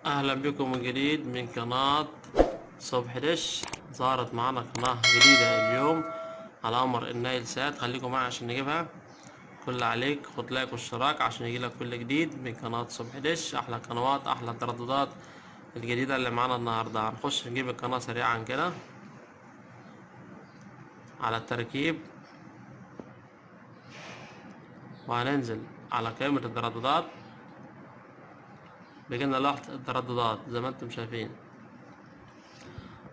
اهلا بكم من جديد من قناة صبح دش. ظهرت معانا قناة جديدة اليوم على امر النايل سات. خليكم معي عشان نجيبها. كل عليك خد لايك واشتراك عشان يجيلك كل جديد من قناة صبح دش. احلى قنوات، احلى الترددات الجديدة اللي معانا النهاردة. هنخش نجيب القناة سريعا كده على التركيب، وهننزل على قائمة الترددات. بيجيلنا لوحة الترددات زي ما انتم شايفين،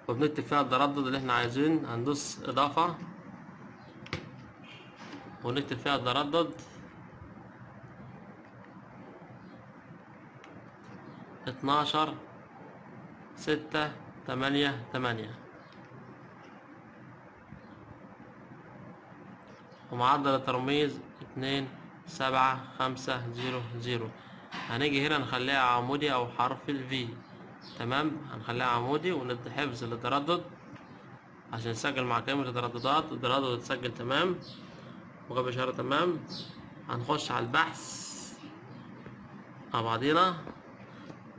وبنكتب فيها التردد اللي احنا عايزين. هندوس اضافة ونكتب فيها التردد 12.688 ومعدل الترميز 27500. هنيجي هنا نخليها عمودي او حرف الفي. تمام، هنخليها عمودي وندي حفظ للتردد عشان نسجل مع قائمة الترددات. التردد اتسجل تمام وجاب اشارة تمام. هنخش على البحث مع بعضينا.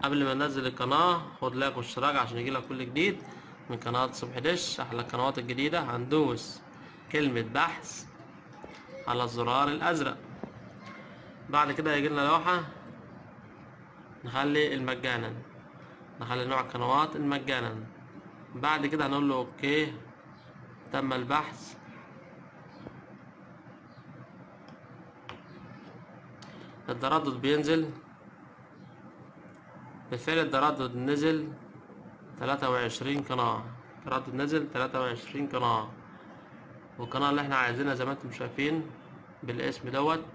قبل ما ننزل القناة خد لايك واشتراك عشان يجيلك كل جديد من قناة صبح دش، احلى القنوات الجديدة. هندوس كلمة بحث على الزرار الازرق. بعد كده هيجيلنا لوحة نخلي المجانا، نخلي نوع القنوات المجانا. بعد كده هنقول له اوكي، تم البحث. التردد بينزل بالفعل. التردد نزل 23 قناة. التردد نزل 23 قناة، والقناة اللي احنا عايزينها زي ما انتم شايفين بالاسم دوت.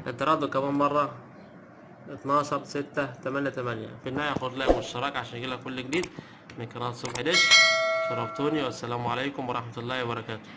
التردد كمان مرة 12.688. في النهاية خد لايك واشتراك عشان يجيلك كل جديد من قناة صبح دش. شرفتوني، والسلام عليكم ورحمة الله وبركاته.